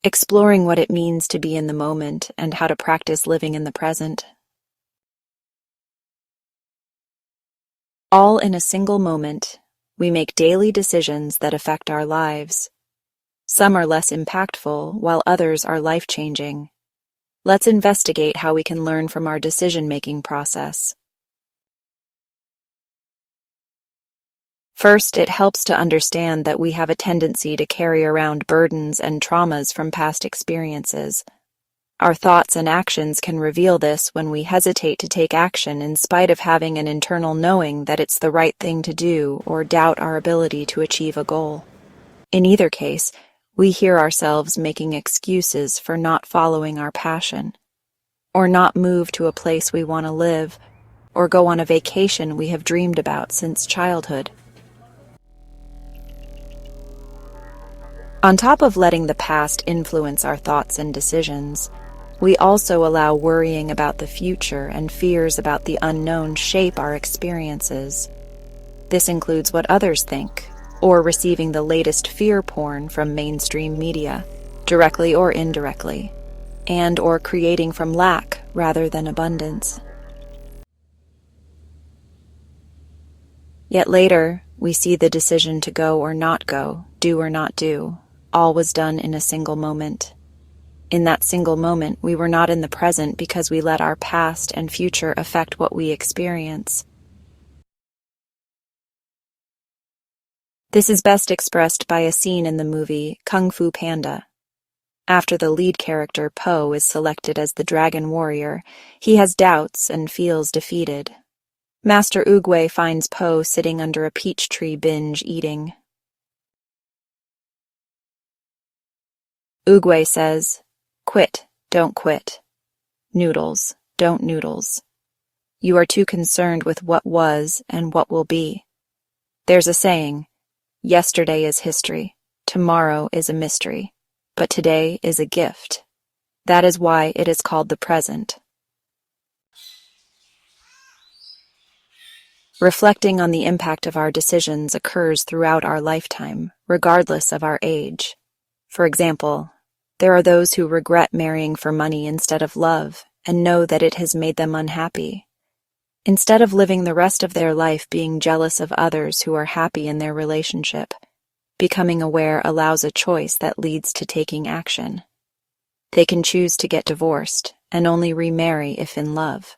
exploring what it means to be in the moment and how to practice living in the present. All in a single moment, we make daily decisions that affect our lives. Some are less impactful, while others are life-changing. Let's investigate how we can learn from our decision-making process. First, it helps to understand that we have a tendency to carry around burdens and traumas from past experiences. Our thoughts and actions can reveal this when we hesitate to take action in spite of having an internal knowing that it's the right thing to do or doubt our ability to achieve a goal. In either case, we hear ourselves making excuses for not following our passion, or not move to a place we want to live, or go on a vacation we have dreamed about since childhood. On top of letting the past influence our thoughts and decisions, we also allow worrying about the future and fears about the unknown shape our experiences. This includes what others think, or receiving the latest fear porn from mainstream media, directly or indirectly, and or creating from lack rather than abundance. Yet later, we see the decision to go or not go, do or not do. All was done in a single moment. In that single moment, we were not in the present because we let our past and future affect what we experience. This is best expressed by a scene in the movie Kung Fu Panda. After the lead character Po is selected as the Dragon Warrior, he has doubts and feels defeated. Master Oogway finds Po sitting under a peach tree binge eating. Oogway says, "Quit, don't quit. Noodles, don't noodles. You are too concerned with what was and what will be. There's a saying, yesterday is history, tomorrow is a mystery, but today is a gift. That is why it is called the present." Reflecting on the impact of our decisions occurs throughout our lifetime, regardless of our age. For example, there are those who regret marrying for money instead of love and know that it has made them unhappy. Instead of living the rest of their life being jealous of others who are happy in their relationship, becoming aware allows a choice that leads to taking action. They can choose to get divorced and only remarry if in love.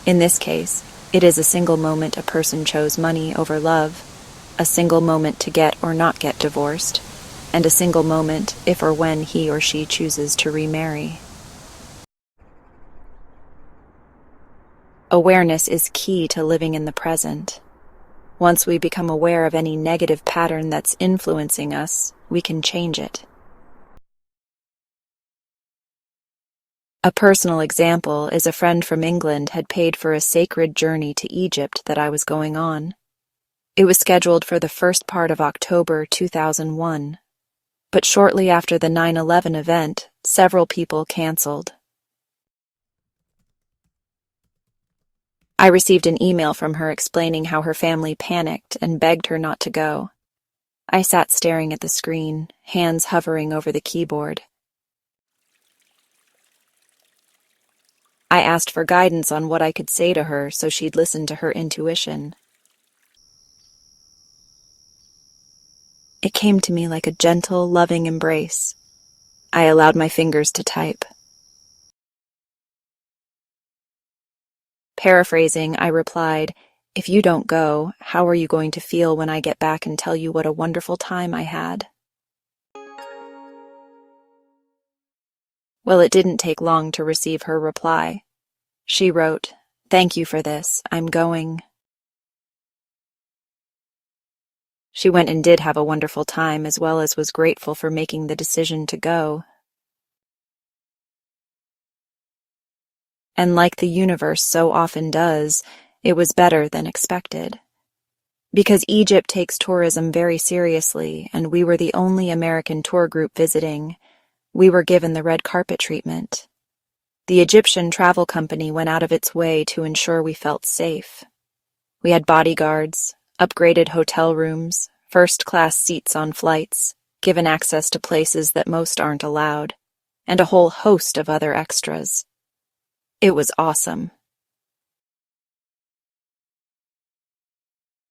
In this case, it is a single moment a person chose money over love, a single moment to get or not get divorced, and a single moment if or when he or she chooses to remarry. Awareness is key to living in the present. Once we become aware of any negative pattern that's influencing us, we can change it. A personal example is a friend from England had paid for a sacred journey to Egypt that I was going on. It was scheduled for the first part of October 2001, but shortly after the 9/11 event, several people canceled. I received an email from her explaining how her family panicked and begged her not to go. I sat staring at the screen, hands hovering over the keyboard. I asked for guidance on what I could say to her so she'd listen to her intuition. It came to me like a gentle, loving embrace. I allowed my fingers to type. Paraphrasing, I replied, "If you don't go, how are you going to feel when I get back and tell you what a wonderful time I had?" Well, it didn't take long to receive her reply. She wrote, "Thank you for this. I'm going." She went and did have a wonderful time, as well as was grateful for making the decision to go. And like the universe so often does, it was better than expected. Because Egypt takes tourism very seriously, and we were the only American tour group visiting, we were given the red carpet treatment. The Egyptian travel company went out of its way to ensure we felt safe. We had bodyguards, upgraded hotel rooms, first-class seats on flights, given access to places that most aren't allowed, and a whole host of other extras. It was awesome.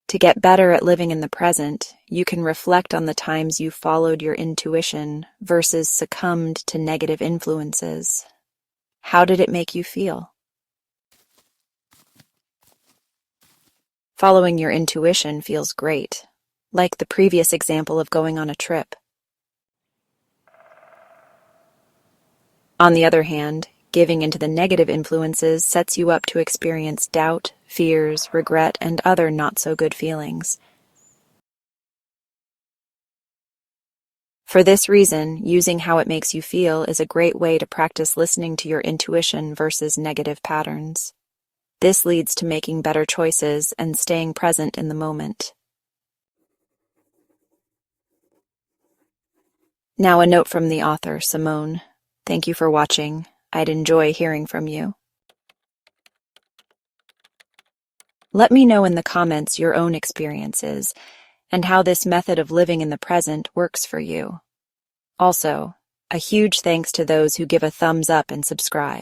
To get better at living in the present, you can reflect on the times you followed your intuition versus succumbed to negative influences. How did it make you feel? Following your intuition feels great, like the previous example of going on a trip. On the other hand, giving into the negative influences sets you up to experience doubt, fears, regret, and other not-so-good feelings. For this reason, using how it makes you feel is a great way to practice listening to your intuition versus negative patterns. This leads to making better choices and staying present in the moment. Now a note from the author, Simone. Thank you for watching. I'd enjoy hearing from you. Let me know in the comments your own experiences and how this method of living in the present works for you. Also, a huge thanks to those who give a thumbs up and subscribe.